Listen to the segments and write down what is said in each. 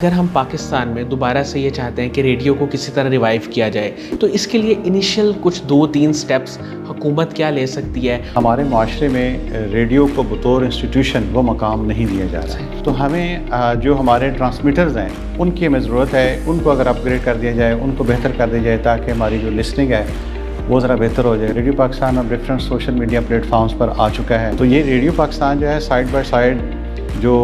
اگر ہم پاکستان میں دوبارہ سے یہ چاہتے ہیں کہ ریڈیو کو کسی طرح ریوائیو کیا جائے تو اس کے لیے انیشیل کچھ 2-3 سٹیپس حکومت کیا لے سکتی ہے؟ ہمارے معاشرے میں ریڈیو کو بطور انسٹیٹیوشن وہ مقام نہیں دیا جا رہا ہے، تو ہمیں جو ہمارے ٹرانسمیٹرز ہیں ان کی ہمیں ضرورت ہے، ان کو اگر اپ گریڈ کر دیا جائے، ان کو بہتر کر دیا جائے تاکہ ہماری جو لسننگ ہے وہ ذرا بہتر ہو جائے۔ ریڈیو پاکستان اب different social media platforms پر آ چکا ہے، تو یہ ریڈیو پاکستان جو ہے سائڈ بائی سائڈ جو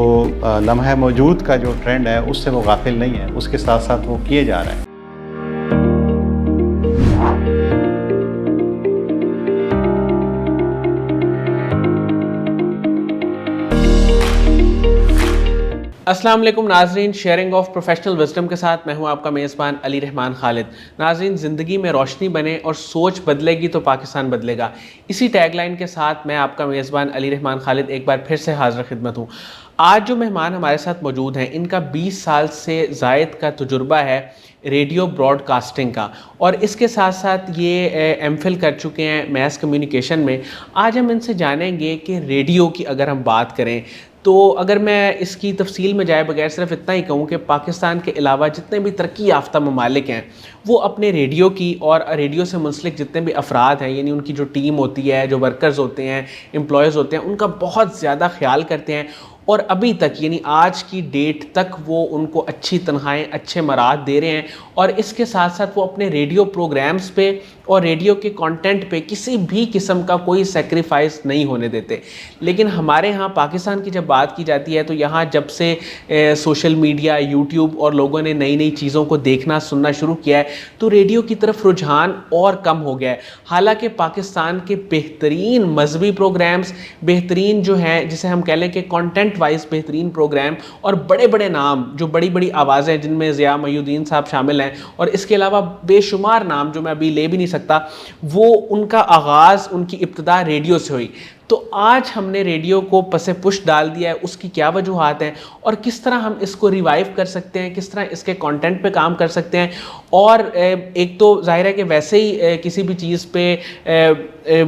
لمحہ موجود کا جو ٹرینڈ ہے اس سے وہ غافل نہیں ہے، اس کے ساتھ ساتھ وہ کیے جا رہے ہیں۔ السلام علیکم ناظرین، شیئرنگ آف پروفیشنل وزڈم کے ساتھ میں ہوں آپ کا میزبان علی رحمان خالد۔ ناظرین، زندگی میں روشنی بنے اور سوچ بدلے گی تو پاکستان بدلے گا، اسی ٹیگ لائن کے ساتھ میں آپ کا میزبان علی رحمان خالد ایک بار پھر سے حاضر خدمت ہوں۔ آج جو مہمان ہمارے ساتھ موجود ہیں ان کا 20 سال سے زائد کا تجربہ ہے ریڈیو براڈ کاسٹنگ کا، اور اس کے ساتھ ساتھ یہ ایم فل کر چکے ہیں میس کمیونیکیشن میں۔ آج ہم ان سے جانیں گے کہ ریڈیو کی اگر ہم بات کریں تو اگر میں اس کی تفصیل میں جائے بغیر صرف اتنا ہی کہوں کہ پاکستان کے علاوہ جتنے بھی ترقی یافتہ ممالک ہیں وہ اپنے ریڈیو کی اور ریڈیو سے منسلک جتنے بھی افراد ہیں، یعنی ان کی جو ٹیم ہوتی ہے، جو ورکرز ہوتے ہیں، امپلائیز ہوتے ہیں، ان کا بہت زیادہ خیال کرتے ہیں، اور ابھی تک یعنی آج کی ڈیٹ تک وہ ان کو اچھی تنخواہیں، اچھے مراد دے رہے ہیں، اور اس کے ساتھ ساتھ وہ اپنے ریڈیو پروگرامز پہ اور ریڈیو کے کانٹینٹ پہ کسی بھی قسم کا کوئی سیکریفائس نہیں ہونے دیتے۔ لیکن ہمارے ہاں پاکستان کی جب بات کی جاتی ہے تو یہاں جب سے سوشل میڈیا، یوٹیوب اور لوگوں نے نئی نئی چیزوں کو دیکھنا سننا شروع کیا ہے تو ریڈیو کی طرف رجحان اور کم ہو گیا ہے۔ حالانکہ پاکستان کے بہترین مذہبی پروگرامز، بہترین جو ہیں جسے ہم کہہ لیں کہ کانٹینٹ وائز بہترین پروگرام، اور بڑے بڑے نام جو بڑی بڑی آوازیں جن میں ضیاء محی الدین صاحب شامل ہیں، اور اس کے علاوہ بے شمار نام جو میں ابھی لے بھی نہیں سکتا، وہ ان کا آغاز، ان کی ابتدا ریڈیو سے ہوئی۔ تو آج ہم نے ریڈیو کو پس پش ڈال دیا ہے، اس کی کیا وجوہات ہیں اور کس طرح ہم اس کو ریوائیو کر سکتے ہیں، کس طرح اس کے کانٹینٹ پہ کام کر سکتے ہیں۔ اور ایک تو ظاہر ہے کہ ویسے ہی کسی بھی چیز پہ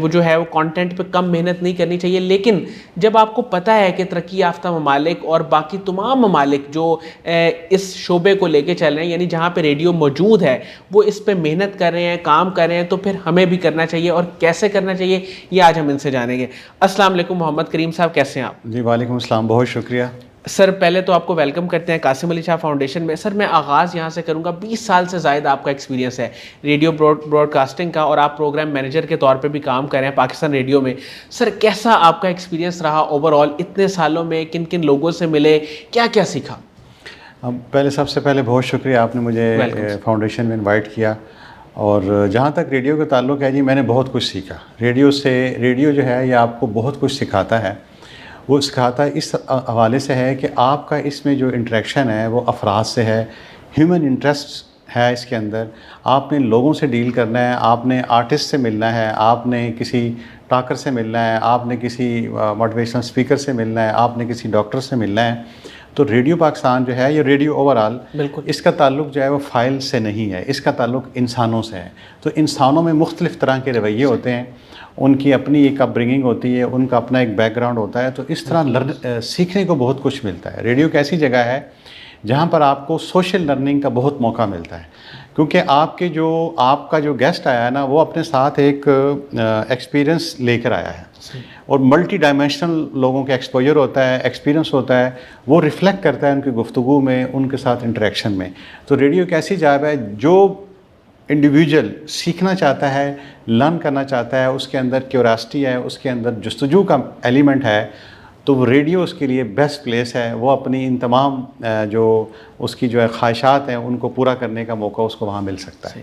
وہ جو ہے وہ کانٹینٹ پہ کم محنت نہیں کرنی چاہیے، لیکن جب آپ کو پتہ ہے کہ ترقی یافتہ ممالک اور باقی تمام ممالک جو اس شعبے کو لے کے چل رہے ہیں، یعنی جہاں پہ ریڈیو موجود ہے، وہ اس پہ محنت کر رہے ہیں، کام کر رہے ہیں، تو پھر ہمیں بھی کرنا چاہیے، اور کیسے کرنا چاہیے یہ آج ہم ان سے جانیں گے۔ السلام علیکم محمد کریم صاحب، کیسے ہیں آپ؟ جی وعلیکم السلام، بہت شکریہ سر، پہلے تو آپ کو ویلکم کرتے ہیں قاسم علی شاہ فاؤنڈیشن میں۔ سر، میں آغاز یہاں سے کروں گا، 20 سال سے زائد آپ کا ایکسپیرینس ہے ریڈیو براڈ کاسٹنگ کا، اور آپ پروگرام مینیجر کے طور پہ بھی کام کر رہے ہیں پاکستان ریڈیو میں۔ سر، کیسا آپ کا ایکسپیرینس رہا اوور آل؟ اتنے سالوں میں کن کن لوگوں سے ملے، کیا کیا سیکھا؟ سب سے پہلے بہت شکریہ، آپ نے مجھے فاؤنڈیشن میں انوائٹ کیا، اور جہاں تک ریڈیو کا تعلق ہے جی، میں نے بہت کچھ سیکھا ریڈیو جو ہے یہ آپ کو بہت کچھ سکھاتا ہے۔ وہ سکھاتا ہے اس حوالے سے ہے کہ آپ کا اس میں جو انٹریکشن ہے وہ افراد سے ہے، ہیومن انٹرسٹ ہے اس کے اندر۔ آپ نے لوگوں سے ڈیل کرنا ہے، آپ نے آرٹسٹ سے ملنا ہے، آپ نے کسی ٹاکر سے ملنا ہے، آپ نے کسی موٹیویشنل اسپیکر سے ملنا ہے، آپ نے کسی ڈاکٹر سے ملنا ہے۔ تو ریڈیو پاکستان جو ہے، یہ ریڈیو اوور آل، اس کا تعلق جو ہے وہ فائل سے نہیں ہے، اس کا تعلق انسانوں سے ہے۔ تو انسانوں میں مختلف طرح کے رویے ہوتے ہیں، ان کی اپنی ایک اپ برنگنگ ہوتی ہے، ان کا اپنا ایک بیک گراؤنڈ ہوتا ہے، تو اس طرح سیکھنے کو بہت کچھ ملتا ہے۔ ریڈیو ایک ایسی جگہ ہے جہاں پر آپ کو سوشل لرننگ کا بہت موقع ملتا ہے، کیونکہ آپ کا جو گیسٹ آیا ہے نا، وہ اپنے ساتھ ایک ایکسپیرینس لے کر آیا ہے، اور ملٹی ڈائمینشنل لوگوں کا ایکسپوجر ہوتا ہے، ایکسپیرینس ہوتا ہے، وہ ریفلیکٹ کرتا ہے ان کی گفتگو میں، ان کے ساتھ انٹریکشن میں۔ تو ریڈیو ایک ایسی جگہ ہے جو انڈیویجول سیکھنا چاہتا ہے، لرن کرنا چاہتا ہے، اس کے اندر کیوریاسٹی ہے، اس کے اندر جستجو کا ایلیمنٹ ہے، تو وہ ریڈیو اس کے لیے بیسٹ پلیس ہے۔ وہ اپنی ان تمام جو اس کی جو ہے خواہشات ہیں ان کو پورا کرنے کا موقع اس کو وہاں مل سکتا ہے۔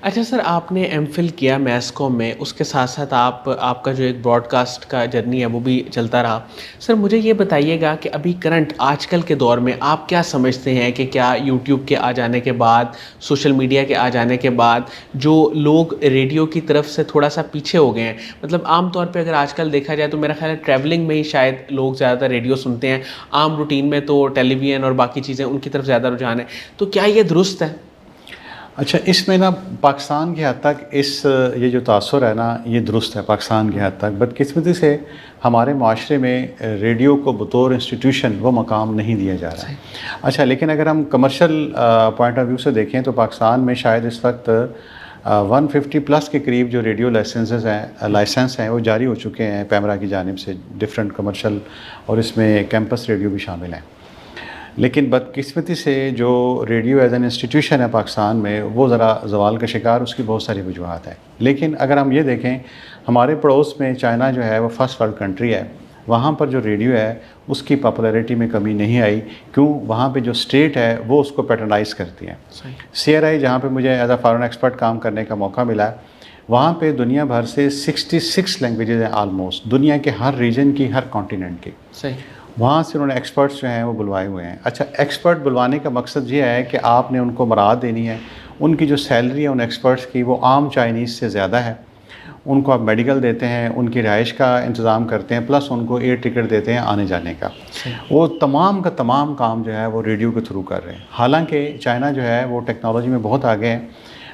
اچھا سر، آپ نے ایم فل کیا میس کوم میں، اس کے ساتھ ساتھ آپ کا جو ایک براڈ کاسٹ کا جرنی ہے وہ بھی چلتا رہا۔ سر، مجھے یہ بتائیے گا کہ ابھی کرنٹ آج کل کے دور میں آپ کیا سمجھتے ہیں کہ کیا یوٹیوب کے آ جانے کے بعد، سوشل میڈیا کے آ جانے کے بعد جو لوگ ریڈیو کی طرف سے تھوڑا سا پیچھے ہو گئے ہیں؟ مطلب عام طور پہ اگر آج کل دیکھا جائے تو میرا خیال ہے ٹریولنگ میں ہی شاید لوگ زیادہ تر ریڈیو سنتے ہیں، عام روٹین میں تو ٹیلی ویژن اور باقی چیزیں ان کی طرف زیادہ رجحان ہے، تو کیا یہ درست ہے؟ اچھا، اس میں نا پاکستان کی حد تک یہ جو تاثر ہے نا یہ درست ہے پاکستان کی حد تک. بدقسمتی سے ہمارے معاشرے میں ریڈیو کو بطور انسٹیٹیوشن وہ مقام نہیں دیا جا رہا ہے. اچھا، لیکن اگر ہم کمرشل پوائنٹ آف ویو سے دیکھیں تو پاکستان میں شاید اس وقت 150 پلس کے قریب جو ریڈیو لائسنس ہیں وہ جاری ہو چکے ہیں پیمرا کی جانب سے، ڈفرینٹ کمرشل، اور اس میں کیمپس ریڈیو بھی شامل ہیں. لیکن بدقسمتی سے جو ریڈیو ایز این انسٹیٹیوشن ہے پاکستان میں وہ ذرا زوال کا شکار، اس کی بہت ساری وجوہات ہیں. لیکن اگر ہم یہ دیکھیں ہمارے پڑوس میں چائنا جو ہے وہ فرسٹ ورلڈ کنٹری ہے، وہاں پر جو ریڈیو ہے اس کی پاپولیرٹی میں کمی نہیں آئی. کیوں؟ وہاں پہ جو اسٹیٹ ہے وہ اس کو پیٹرنائز کرتی ہیں. CRI جہاں پہ مجھے ایز اے فارن ایکسپرٹ کام کرنے کا موقع ملا ہے، وہاں پہ دنیا بھر سے 66 لینگویجز ہیں آلموسٹ، دنیا کے ہر ریجن کی، ہر کانٹیننٹ کی. وہاں سے انہوں نے ایکسپرٹس جو ہیں وہ بلوائے ہوئے ہیں. اچھا، ایکسپرٹ بلوانے کا مقصد یہ ہے کہ آپ نے ان کو مراد دینی ہے. ان کی جو سیلری ہے ان ایکسپرٹس کی وہ عام چائنیز سے زیادہ ہے. ان کو آپ میڈیکل دیتے ہیں، ان کی رہائش کا انتظام کرتے ہیں، پلس ان کو ایئر ٹکٹ دیتے ہیں آنے جانے کا. وہ تمام کا تمام کام جو ہے وہ ریڈیو کے تھرو کر رہے ہیں. حالانکہ چائنا جو ہے وہ ٹیکنالوجی میں بہت آگے ہے.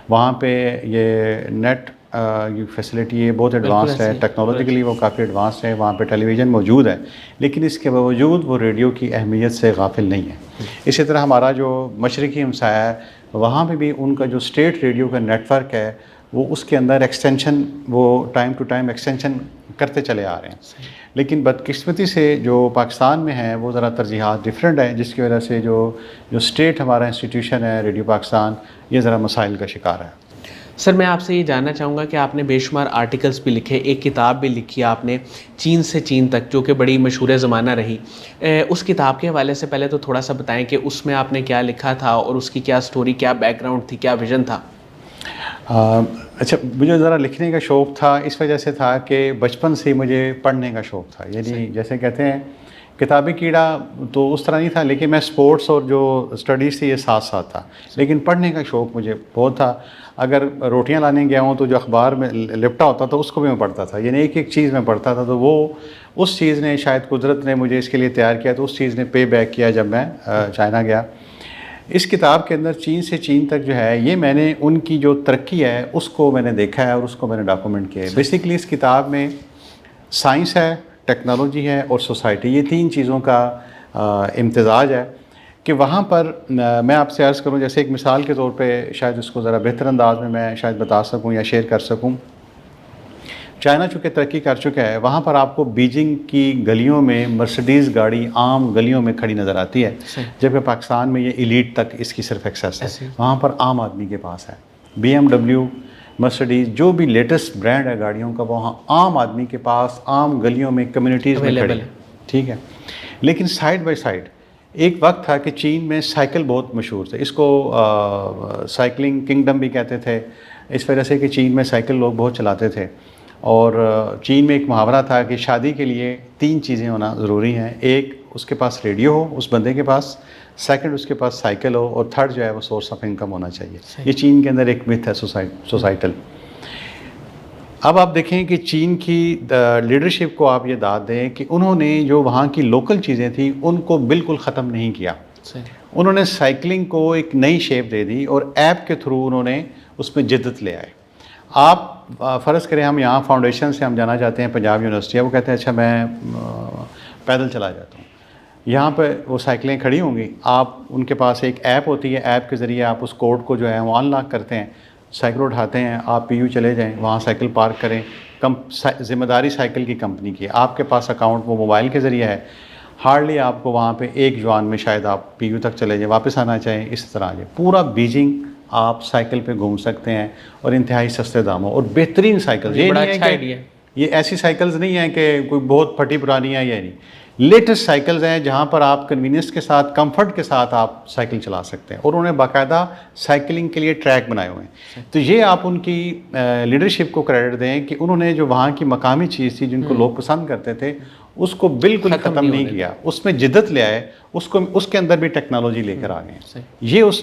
وہاں پہ یہ نیٹ یہ فیسلٹی یہ بہت ایڈوانسڈ ہے، ٹیکنالوجیکلی وہ کافی ایڈوانسڈ ہے. وہاں پہ ٹیلی ویژن موجود ہے، لیکن اس کے باوجود وہ ریڈیو کی اہمیت سے غافل نہیں ہے. اسی طرح ہمارا جو مشرقی ہمسایہ ہے وہاں پہ بھی ان کا جو اسٹیٹ ریڈیو کا نیٹ ورک ہے وہ اس کے اندر ایکسٹینشن وہ ٹائم ٹو ٹائم ایکسٹینشن کرتے چلے آ رہے ہیں. لیکن بدقسمتی سے جو پاکستان میں ہیں وہ ذرا ترجیحات ڈفرینٹ ہیں، جس کی وجہ سے جو اسٹیٹ ہمارا انسٹیٹیوشن ہے ریڈیو پاکستان یہ ذرا مسائل کا شکار ہے. سر میں آپ سے یہ جاننا چاہوں گا کہ آپ نے بے شمار آرٹیکلس بھی لکھے، ایک کتاب بھی لکھی آپ نے چین سے چین تک، جو کہ بڑی مشہور زمانہ رہی. اس کتاب کے حوالے سے پہلے تو تھوڑا سا بتائیں کہ اس میں آپ نے کیا لکھا تھا اور اس کی کیا سٹوری، کیا بیک گراؤنڈ تھی، کیا ویژن تھا؟ اچھا، مجھے ذرا لکھنے کا شوق تھا، اس وجہ سے تھا کہ بچپن سے مجھے پڑھنے کا شوق تھا. یعنی جیسے کہتے ہیں کتابی کیڑا تو اس طرح نہیں تھا، لیکن میں سپورٹس اور جو اسٹڈیز تھی یہ ساتھ ساتھ تھا. لیکن پڑھنے کا شوق مجھے بہت تھا. اگر روٹیاں لانے گیا ہوں تو جو اخبار میں لپٹا ہوتا تھا اس کو بھی میں پڑھتا تھا. یعنی ایک ایک چیز میں پڑھتا تھا. تو وہ اس چیز نے شاید قدرت نے مجھے اس کے لیے تیار کیا، تو اس چیز نے پے بیک کیا جب میں چائنا گیا. اس کتاب کے اندر چین سے چین تک جو ہے یہ میں نے ان کی جو ترقی ہے اس کو میں نے دیکھا ہے اور اس کو میں نے ڈاکومنٹ کیا ہے. بیسیکلی اس کتاب میں سائنس ہے، ٹیکنالوجی ہے اور سوسائٹی، یہ تین چیزوں کا امتزاج ہے. کہ وہاں پر میں آپ سے عرض کروں، جیسے ایک مثال کے طور پہ شاید اس کو ذرا بہتر انداز میں شاید بتا سکوں یا شیئر کر سکوں. چائنا چونکہ ترقی کر چکا ہے، وہاں پر آپ کو بیجنگ کی گلیوں میں مرسڈیز گاڑی عام گلیوں میں کھڑی نظر آتی ہے، جبکہ پاکستان میں یہ ایلیٹ تک اس کی صرف ایکسیس ہے. وہاں پر عام آدمی کے پاس ہے. BMW، مرسڈیز، جو بھی لیٹسٹ برانڈ ہے گاڑیوں کا، وہاں عام آدمی کے پاس عام گلیوں میں کمیونٹیز میں کھڑی ہے. ٹھیک ہے. لیکن سائڈ بائی سائڈ ایک وقت تھا کہ چین میں سائیکل بہت مشہور تھے. اس کو سائیکلنگ کنگڈم بھی کہتے تھے، اس وجہ سے کہ چین میں سائیکل لوگ بہت چلاتے تھے. اور چین میں ایک محاورہ تھا کہ شادی کے لیے تین چیزیں ہونا ضروری ہیں. ایک اس کے پاس ریڈیو ہو اس بندے کے پاس، سیکنڈ اس کے پاس سائیکل ہو، اور تھرڈ جو ہے وہ سورس آف انکم ہونا چاہیے. یہ چین کے اندر ایک متھ ہے سوسائٹل. اب آپ دیکھیں کہ چین کی لیڈرشپ کو آپ یہ داد دیں کہ انہوں نے جو وہاں کی لوکل چیزیں تھیں ان کو بالکل ختم نہیں کیا. انہوں نے سائیکلنگ کو ایک نئی شیپ دے دی اور ایپ کے تھرو انہوں نے اس میں جدت لے آئے. آپ فرض کریں ہم یہاں فاؤنڈیشن سے ہم جانا چاہتے ہیں پنجاب یونیورسٹی، وہ کہتے ہیں اچھا میں پیدل چلا جاتا ہوں. یہاں پہ وہ سائیکلیں کھڑی ہوں گی، آپ ان کے پاس ایک ایپ ہوتی ہے، ایپ کے ذریعے آپ اس کوڈ کو جو ہے وہ ان لاک کرتے ہیں، سائیکل اٹھاتے ہیں، آپ PU چلے جائیں، وہاں سائیکل پارک کریں. ذمہ داری سائیکل کی کمپنی کی ہے، آپ کے پاس اکاؤنٹ وہ موبائل کے ذریعے ہے. ہارڈلی آپ کو وہاں پہ ایک جوان میں شاید آپ PU تک چلے جائیں، واپس آنا چاہیں اس طرح آ جائیں. پورا بیجنگ آپ سائیکل پہ گھوم سکتے ہیں اور انتہائی سستے داموں اور بہترین سائیکل. یہ نہیں ہے کہ یہ ایسی سائیکلز نہیں ہیں کہ کوئی بہت پھٹی پرانی ہے، یہ نہیں. لیٹسٹ سائیکلز ہیں جہاں پر آپ کنوینئنس کے ساتھ، کمفرٹ کے ساتھ آپ سائیکل چلا سکتے ہیں. اور انہوں نے باقاعدہ سائیکلنگ کے لیے ٹریک بنائے ہوئے ہیں. تو یہ آپ ان کی لیڈرشپ کو کریڈٹ دیں کہ انہوں نے جو وہاں کی مقامی چیز تھی جن کو لوگ پسند کرتے تھے اس کو بالکل ختم نہیں کیا، اس میں جدت لے آئے، اس کے اندر بھی ٹیکنالوجی لے کر آ گئے.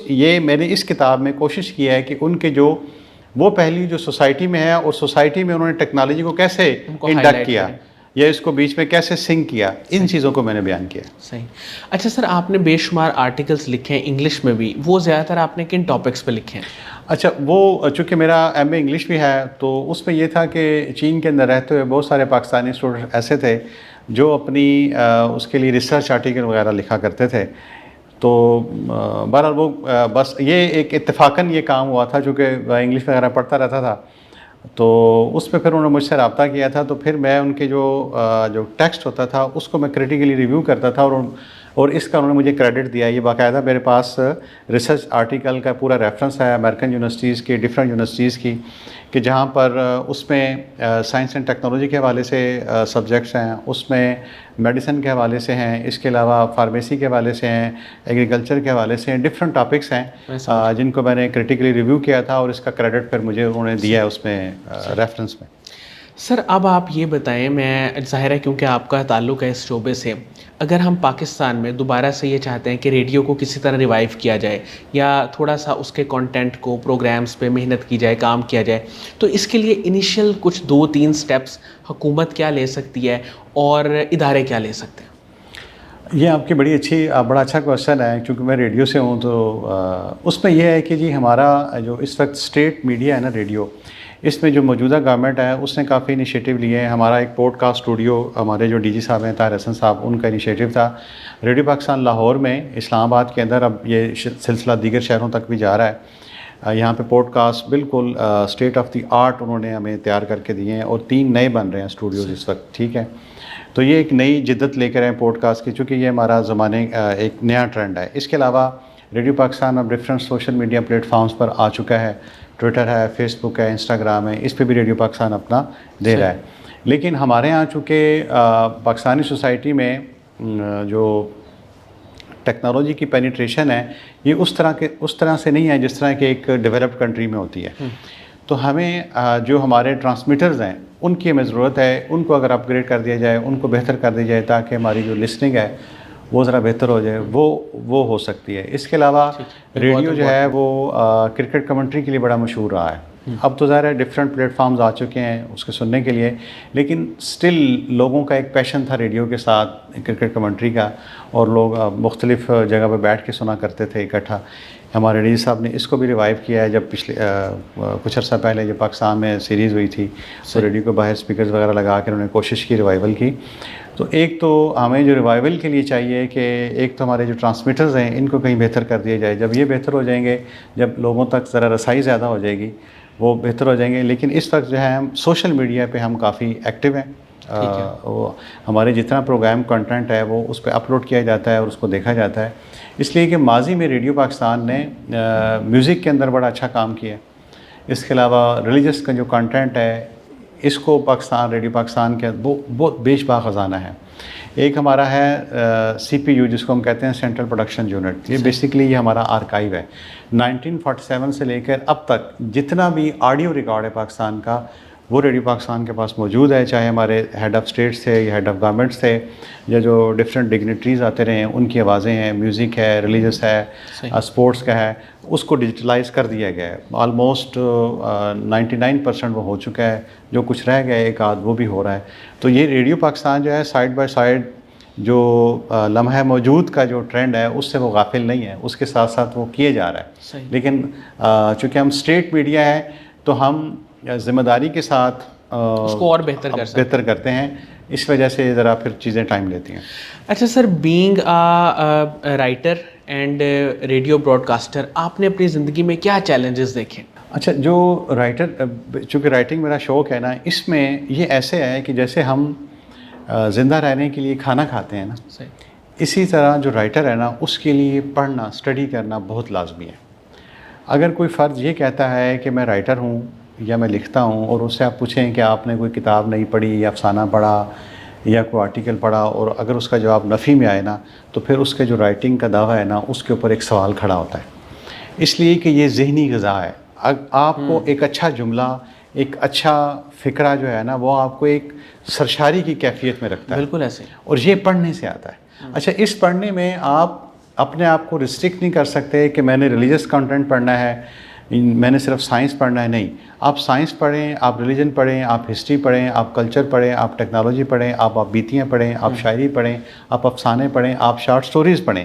یہ میں نے اس کتاب میں کوشش کی ہے کہ ان کے جو وہ پہلی جو سوسائٹی میں ہے اور سوسائٹی میں انہوں نے ٹیکنالوجی کو کیسے انڈکٹ کیا یا اس کو بیچ میں کیسے سنک کیا، ان چیزوں کو میں نے بیان کیا. صحیح. اچھا سر، آپ نے بے شمار آرٹیکلس لکھے ہیں انگلش میں بھی، وہ زیادہ تر آپ نے کن ٹاپکس پہ لکھے ہیں؟ اچھا، وہ چونکہ میرا ایم اے انگلش بھی ہے تو اس میں یہ تھا کہ چین کے اندر رہتے ہوئے بہت سارے پاکستانی اسٹوڈنٹ ایسے تھے جو اپنی اس کے لیے ریسرچ آرٹیکل وغیرہ لکھا کرتے تھے. تو بہرحال وہ بس یہ ایک اتفاقاً یہ کام ہوا تھا، چونکہ انگلش وغیرہ پڑھتا رہتا تھا تو اس پہ پھر انہوں نے مجھ سے رابطہ کیا تھا. تو پھر میں ان کے جو ٹیکسٹ ہوتا تھا اس کو میں کریٹیکلی ریویو کرتا تھا اور اس کا انہوں نے مجھے کریڈٹ دیا. یہ باقاعدہ میرے پاس ریسرچ آرٹیکل کا پورا ریفرنس ہے امریکن یونیورسٹیز کی، ڈفرینٹ یونیورسٹیز کی، کہ جہاں پر اس میں سائنس اینڈ ٹیکنالوجی کے حوالے سے سبجیکٹس ہیں، اس میں میڈیسن کے حوالے سے ہیں، اس کے علاوہ فارمیسی کے حوالے سے ہیں، ایگریکلچر کے حوالے سے ہیں، ڈفرینٹ ٹاپکس ہیں جن کو میں نے کریٹیکلی ریویو کیا تھا اور اس کا کریڈٹ پھر مجھے انہوں نے دیا ہے اس میں ریفرنس میں. سر اب آپ یہ بتائیں، میں ظاہر ہے کیونکہ آپ کا تعلق ہے اس شعبے سے، اگر ہم پاکستان میں دوبارہ سے یہ چاہتے ہیں کہ ریڈیو کو کسی طرح ریوائیو کیا جائے یا تھوڑا سا اس کے کانٹینٹ کو، پروگرامز پہ محنت کی جائے، کام کیا جائے، تو اس کے لیے انیشیل کچھ 2-3 سٹیپس حکومت کیا لے سکتی ہے اور ادارے کیا لے سکتے ہیں؟ یہ آپ کی بڑا اچھا کویشچن ہے. چونکہ میں ریڈیو سے ہوں تو اس میں یہ ہے کہ جی ہمارا جو اس وقت اسٹیٹ میڈیا ہے نا ریڈیو، اس میں جو موجودہ گورنمنٹ ہے اس نے کافی انیشیٹو لیے ہیں. ہمارا ایک پوڈ کاسٹ اسٹوڈیو، ہمارے جو ڈی جی صاحب ہیں طاہر حسن صاحب، ان کا انیشیٹو تھا. ریڈیو پاکستان لاہور میں، اسلام آباد کے اندر، اب یہ سلسلہ دیگر شہروں تک بھی جا رہا ہے. یہاں پہ پوڈ کاسٹ بالکل اسٹیٹ آف دی آرٹ انہوں نے ہمیں تیار کر کے دیے ہیں اور 3 نئے بن رہے ہیں اسٹوڈیوز اس وقت. ٹھیک ہے، تو یہ ایک نئی جدت لے کر ہیں پوڈ کاسٹ کی، چونکہ یہ ہمارا زمانے ایک نیا ٹرینڈ ہے. اس کے علاوہ ریڈیو پاکستان اب different social media platforms پر آ چکا ہے. ٹویٹر ہے، فیس بک ہے، انسٹاگرام ہے، اس پہ بھی ریڈیو پاکستان اپنا دے رہا ہے. لیکن ہمارے ہاں چونکہ پاکستانی سوسائٹی میں جو ٹیکنالوجی کی پینیٹریشن ہے یہ اس طرح سے نہیں ہے جس طرح کہ ایک ڈیولپڈ کنٹری میں ہوتی ہے. تو ہمیں جو ہمارے ٹرانسمیٹرز ہیں ان کی ہمیں ضرورت ہے، ان کو اگر اپ گریڈ کر دیا جائے، ان کو بہتر کر دیا جائے تاکہ ہماری جو لسننگ ہے وہ ذرا بہتر ہو جائے، وہ ہو سکتی ہے. اس کے علاوہ ریڈیو جو ہے وہ کرکٹ کمنٹری کے لیے بڑا مشہور رہا ہے. اب تو ظاہر ہے ڈفرینٹ پلیٹ فارمز آ چکے ہیں اس کے سننے کے لیے، لیکن سٹل لوگوں کا ایک پیشن تھا ریڈیو کے ساتھ کرکٹ کمنٹری کا، اور لوگ مختلف جگہ پہ بیٹھ کے سنا کرتے تھے اکٹھا. ہمارے ڈی جی صاحب نے اس کو بھی ریوائیو کیا ہے. جب پچھلے کچھ عرصہ پہلے جب پاکستان میں سیریز ہوئی تھی تو ریڈیو کو باہر اسپیکرز وغیرہ لگا کے انہوں نے کوشش کی ریوائیول کی. تو ایک تو ہمیں جو ریوائیول کے لیے چاہیے کہ ایک تو ہمارے جو ٹرانسمیٹرز ہیں ان کو کہیں بہتر کر دیا جائے. جب یہ بہتر ہو جائیں گے، جب لوگوں تک ذرا رسائی زیادہ ہو جائے گی، وہ بہتر ہو جائیں گے. لیکن اس وقت جو ہے ہم سوشل میڈیا پہ ہم کافی ایکٹیو ہیں. وہ ہمارے جتنا پروگرام کنٹینٹ ہے وہ اس پہ اپلوڈ کیا جاتا ہے اور اس کو دیکھا جاتا ہے. اس لیے کہ ماضی میں ریڈیو پاکستان نے میوزک کے اندر بڑا اچھا کام کیا. اس کے علاوہ ریلیجس کا جو کنٹینٹ ہے اس کو ریڈیو پاکستان کے بہت بیش با خزانہ ہے. ایک ہمارا ہے سی پی یو جس کو ہم کہتے ہیں سینٹرل پروڈکشن یونٹ. یہ بیسیکلی یہ ہمارا آرکائیو ہے. 1947 سے لے کر اب تک جتنا بھی آڈیو ریکارڈ ہے پاکستان کا وہ ریڈیو پاکستان کے پاس موجود ہے. چاہے ہمارے ہیڈ آف اسٹیٹس تھے یا ہیڈ آف گورنمنٹس تھے یا جو ڈفرینٹ ڈگنیٹریز آتے رہے ہیں ان کی آوازیں ہیں، میوزک ہے، ریلیجس ہے، اسپورٹس کا ہے، اس کو ڈیجیٹلائز کر دیا گیا ہے. آلموسٹ 99% وہ ہو چکا ہے. جو کچھ رہ گیا ایک آدھ وہ بھی ہو رہا ہے. تو یہ ریڈیو پاکستان جو ہے سائڈ بائی سائڈ جو لمحہ موجود کا جو ٹرینڈ ہے اس سے وہ غافل نہیں ہے، اس کے ساتھ ساتھ وہ کیے جا رہا ہے. لیکن چونکہ ہم اسٹیٹ میڈیا ہے تو ہم ذمہ داری کے ساتھ اس کو اور بہتر کرتے ہیں. اس وجہ سے ذرا پھر چیزیں ٹائم لیتی ہیں. اچھا sir, being writer and radio broadcaster, آپ نے اپنی زندگی میں کیا چیلنجز دیکھے؟ اچھا، جو رائٹر، چونکہ رائٹنگ میرا شوق ہے نا، اس میں یہ ایسے ہے کہ جیسے ہم زندہ رہنے کے لیے کھانا کھاتے ہیں نا، اسی طرح جو رائٹر ہے نا اس کے لیے پڑھنا، اسٹڈی کرنا بہت لازمی ہے. اگر کوئی فرد یہ کہتا ہے کہ میں رائٹر ہوں یا میں لکھتا ہوں اور اس سے آپ پوچھیں کہ آپ نے کوئی کتاب نہیں پڑھی یا افسانہ پڑھا یا کوئی آرٹیکل پڑھا، اور اگر اس کا جواب نفی میں آئے نا تو پھر اس کے جو رائٹنگ کا دعویٰ ہے نا اس کے اوپر ایک سوال کھڑا ہوتا ہے. اس لیے کہ یہ ذہنی غذا ہے. آپ کو ایک اچھا جملہ، ایک اچھا فکرہ جو ہے نا وہ آپ کو ایک سرشاری کی کیفیت میں رکھتا ہے. بالکل ایسے، اور یہ پڑھنے سے آتا ہے. اچھا، اس پڑھنے میں آپ اپنے آپ کو ریسٹرکٹ نہیں کر سکتے کہ میں نے ریلیجس کنٹینٹ پڑھنا ہے، میں نے صرف سائنس پڑھنا ہے. نہیں، آپ سائنس پڑھیں، آپ ریلیجن پڑھیں، آپ ہسٹری پڑھیں، آپ کلچر پڑھیں، آپ ٹیکنالوجی پڑھیں، آپ بیتیاں پڑھیں، آپ شاعری پڑھیں، آپ افسانے پڑھیں، آپ شارٹ سٹوریز پڑھیں.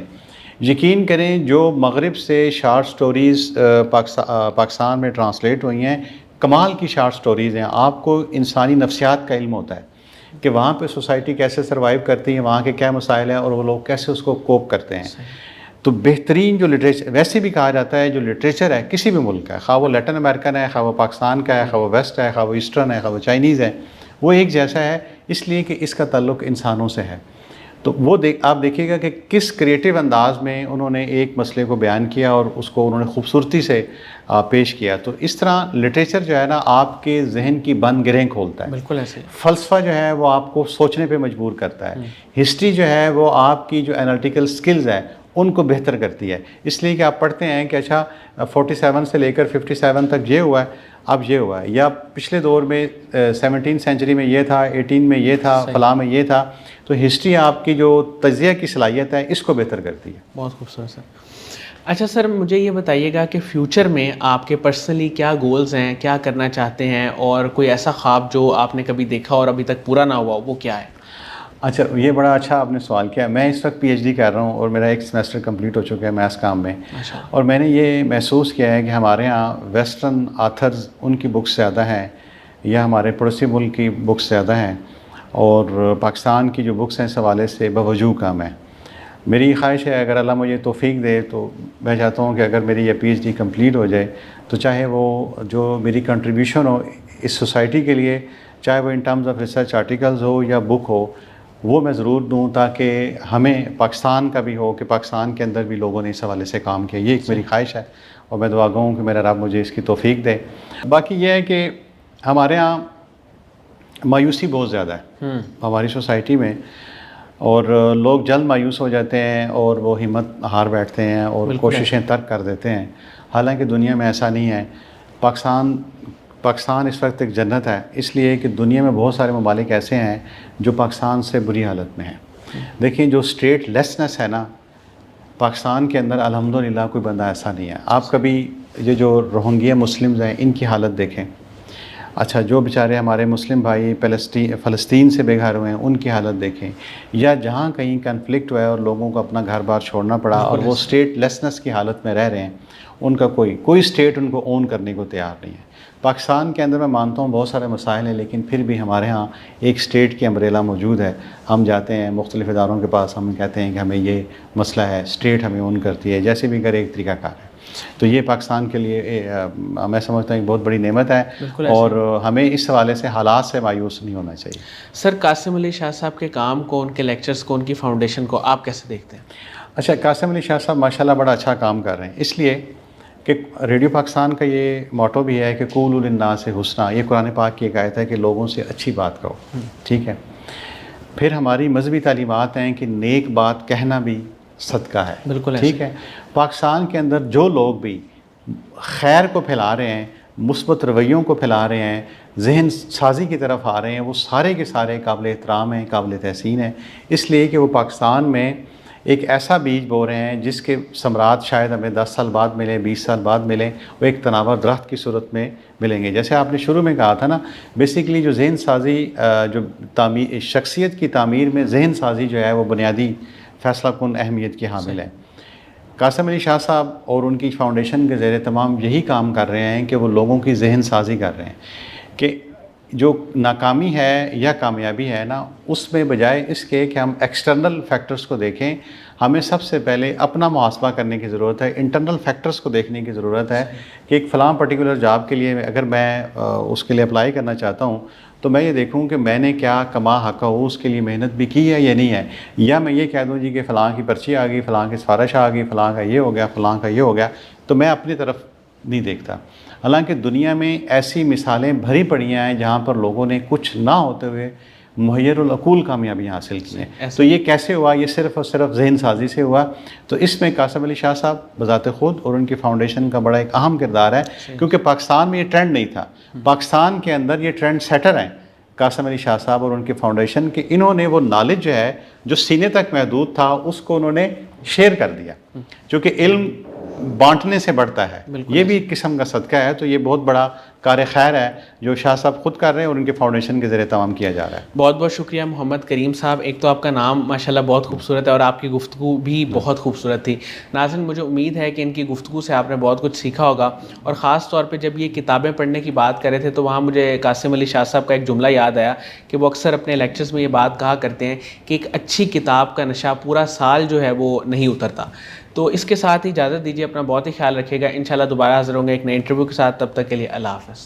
یقین کریں جو مغرب سے شارٹ سٹوریز پاکستان میں ٹرانسلیٹ ہوئی ہیں، کمال کی شارٹ سٹوریز ہیں. آپ کو انسانی نفسیات کا علم ہوتا ہے کہ وہاں پہ سوسائٹی کیسے سروائیو کرتی ہے، وہاں کے کیا مسائل ہیں اور وہ لوگ کیسے اس کو کوپ کرتے ہیں. تو بہترین جو لٹریچر، ویسے بھی کہا جاتا ہے جو لٹریچر ہے کسی بھی ملک کا ہے، خواہ وہ لیٹن امریکن ہے، خواہ وہ پاکستان کا ہے، خواہ وہ ویسٹ ہے، خواہ وہ ایسٹرن ہے، خواہ وہ چائنیز ہے، وہ ایک جیسا ہے اس لیے کہ اس کا تعلق انسانوں سے ہے. تو وہ آپ دیکھیے گا کہ کس کریٹیو انداز میں انہوں نے ایک مسئلے کو بیان کیا اور اس کو انہوں نے خوبصورتی سے پیش کیا. تو اس طرح لٹریچر جو ہے نا آپ کے ذہن کی بند گرہیں کھولتا ہے. بالکل ایسے. فلسفہ جو ہے وہ آپ کو سوچنے پہ مجبور کرتا ہے. ہسٹری جو ہے وہ آپ کی جو انالیٹیکل سکلز ہے ان کو بہتر کرتی ہے. اس لیے کہ آپ پڑھتے ہیں کہ اچھا 47 سے لے کر 57 تک یہ ہوا ہے، اب یہ ہوا ہے، یا پچھلے دور میں 17 سینچری میں یہ تھا، 18 میں یہ تھا، فلاں میں یہ تھا. تو ہسٹری آپ کی جو تجزیہ کی صلاحیت ہے اس کو بہتر کرتی ہے. بہت خوبصورت سر. اچھا سر مجھے یہ بتائیے گا کہ فیوچر میں آپ کے پرسنلی کیا گولز ہیں، کیا کرنا چاہتے ہیں، اور کوئی ایسا خواب جو آپ نے کبھی دیکھا اور ابھی تک پورا نہ ہوا وہ کیا ہے؟ اچھا یہ بڑا اچھا آپ نے سوال کیا. میں اس وقت PhD کر رہا ہوں اور میرا ایک سیمسٹر کمپلیٹ ہو چکا ہے میتھس کام میں، اور میں نے یہ محسوس کیا ہے کہ ہمارے ہاں ویسٹرن آتھرز ان کی بکس زیادہ ہیں یا ہمارے پڑوسی ملک کی بکس زیادہ ہیں، اور پاکستان کی جو بکس ہیں اس حوالے سے بوجوہ کم ہے. میری خواہش ہے اگر اللہ مجھے توفیق دے تو میں چاہتا ہوں کہ اگر میری یہ PhD کمپلیٹ ہو جائے تو چاہے وہ جو میری کنٹریبیوشن ہو اس سوسائٹی کے لیے، چاہے وہ in terms of research articles ہو یا بک ہو، وہ میں ضرور دوں تاکہ ہمیں پاکستان کا بھی ہو کہ پاکستان کے اندر بھی لوگوں نے اس حوالے سے کام کیا. یہ ایک میری خواہش ہے اور میں دعا گو ہوں کہ میرا رب مجھے اس کی توفیق دے. باقی یہ ہے کہ ہمارے ہاں مایوسی بہت زیادہ ہے ہماری سوسائٹی میں، اور لوگ جلد مایوس ہو جاتے ہیں اور وہ ہمت ہار بیٹھتے ہیں اور کوششیں ترک کر دیتے ہیں. حالانکہ دنیا میں ایسا نہیں ہے. پاکستان اس وقت ایک جنت ہے، اس لیے کہ دنیا میں بہت سارے ممالک ایسے ہیں جو پاکستان سے بری حالت میں ہیں. دیکھیں جو اسٹیٹ لیسنس ہے نا پاکستان کے اندر الحمدللہ کوئی بندہ ایسا نہیں ہے. آپ کبھی یہ جو روہنگیا مسلمز ہیں ان کی حالت دیکھیں. اچھا جو بیچارے ہمارے مسلم بھائی فلسطین سے بے گھر ہوئے ہیں ان کی حالت دیکھیں، یا جہاں کہیں کنفلکٹ ہوا ہے اور لوگوں کو اپنا گھر بار چھوڑنا پڑا اور وہ اسٹیٹ لیسنس کی حالت میں رہ رہے ہیں، ان کا کوئی اسٹیٹ ان کو اون کرنے کو تیار نہیں ہے. پاکستان کے اندر میں مانتا ہوں بہت سارے مسائل ہیں، لیکن پھر بھی ہمارے ہاں ایک اسٹیٹ کی امبریلا موجود ہے. ہم جاتے ہیں مختلف اداروں کے پاس، ہم کہتے ہیں کہ ہمیں یہ مسئلہ ہے، اسٹیٹ ہمیں اون کرتی ہے، جیسے بھی کرے ایک طریقہ کار ہے. تو یہ پاکستان کے لیے میں سمجھتا ہوں ایک بہت بڑی نعمت ہے، اور ہمیں اس حوالے سے حالات سے مایوس نہیں ہونا چاہیے. سر قاسم علی شاہ صاحب کے کام کو، ان کے لیکچرز کو، ان کی فاؤنڈیشن کو آپ کیسے دیکھتے ہیں؟ اچھا قاسم علی شاہ صاحب ماشاءاللہ بڑا اچھا کام کر رہے ہیں، اس لیے کہ ریڈیو پاکستان کا یہ موٹو بھی ہے کہ قولوا للناس حسنا. یہ قرآن پاک کی ایک آیت ہے کہ لوگوں سے اچھی بات کہو، ٹھیک ہے. پھر ہماری مذہبی تعلیمات ہیں کہ نیک بات کہنا بھی صدقہ ہے، بالکل ٹھیک ہے. پاکستان کے اندر جو لوگ بھی خیر کو پھیلا رہے ہیں، مثبت رویوں کو پھیلا رہے ہیں، ذہن سازی کی طرف آ رہے ہیں، وہ سارے کے سارے قابل احترام ہیں، قابل تحسین ہیں. اس لیے کہ وہ پاکستان میں ایک ایسا بیج بو رہے ہیں جس کے ثمرات شاید ہمیں 10 سال بعد ملیں، 20 سال بعد ملیں، وہ ایک تناور درخت کی صورت میں ملیں گے. جیسے آپ نے شروع میں کہا تھا نا، بیسیکلی جو ذہن سازی جو شخصیت کی تعمیر میں ذہن سازی جو ہے وہ بنیادی فیصلہ کن اہمیت کی حامل ہے. قاسم علی شاہ صاحب اور ان کی فاؤنڈیشن کے زیر تمام یہی کام کر رہے ہیں کہ وہ لوگوں کی ذہن سازی کر رہے ہیں کہ جو ناکامی ہے یا کامیابی ہے نا، اس میں بجائے اس کے کہ ہم ایکسٹرنل فیکٹرز کو دیکھیں، ہمیں سب سے پہلے اپنا محاسبہ کرنے کی ضرورت ہے. انٹرنل فیکٹرز کو دیکھنے کی ضرورت ہے کہ ایک فلاں پرٹیکولر جاب کے لیے اگر میں اس کے لیے اپلائی کرنا چاہتا ہوں تو میں یہ دیکھوں کہ میں نے کیا کما حقہ ہو، اس کے لیے محنت بھی کی ہے یا نہیں ہے. یا میں یہ کہہ دوں جی کہ فلاں کی پرچی آ گئی، فلاں کی سفارش آ گئی، فلاں کا یہ ہو گیا، فلاں کا یہ ہو گیا، تو میں اپنی طرف نہیں دیکھتا. حالانکہ دنیا میں ایسی مثالیں بھری پڑی ہیں جہاں پر لوگوں نے کچھ نہ ہوتے ہوئے محیر العقول کامیابیاں حاصل کی ہیں. تو یہ کیسے ہوا؟ یہ صرف اور صرف ذہن سازی سے ہوا. تو اس میں قاسم علی شاہ صاحب بذات خود اور ان کی فاؤنڈیشن کا بڑا ایک اہم کردار ہے، کیونکہ پاکستان میں یہ ٹرینڈ نہیں تھا. پاکستان کے اندر یہ ٹرینڈ سیٹر ہیں قاسم علی شاہ صاحب اور ان کی فاؤنڈیشن کے. انہوں نے وہ نالج جو ہے جو سینے تک محدود تھا اس کو انہوں نے شیئر کر دیا، چونکہ علم بانٹنے سے بڑھتا ہے، یہ بھی ایک قسم کا صدقہ ہے. تو یہ بہت بڑا کار خیر ہے جو شاہ صاحب خود کر رہے ہیں اور ان کے فاؤنڈیشن کے ذریعے تمام کیا جا رہا ہے. بہت بہت شکریہ محمد کریم صاحب. ایک تو آپ کا نام ماشاءاللہ بہت خوبصورت ہے اور آپ کی گفتگو بھی بہت خوبصورت تھی. ناظرین مجھے امید ہے کہ ان کی گفتگو سے آپ نے بہت کچھ سیکھا ہوگا, اور خاص طور پہ جب یہ کتابیں پڑھنے کی بات کر رہے تھے تو وہاں مجھے قاسم علی شاہ صاحب کا ایک جملہ یاد آیا کہ وہ اکثر اپنے لیکچرز میں یہ بات کہا کرتے ہیں کہ ایک اچھی کتاب کا نشہ پورا سال جو ہے وہ نہیں اترتا. تو اس کے ساتھ ہی اجازت دیجیے, اپنا بہت ہی خیال رکھیے گا. انشاءاللہ دوبارہ حاضر ہوں گے ایک نئے انٹرویو کے ساتھ. تب تک کے لیے اللہ حافظ.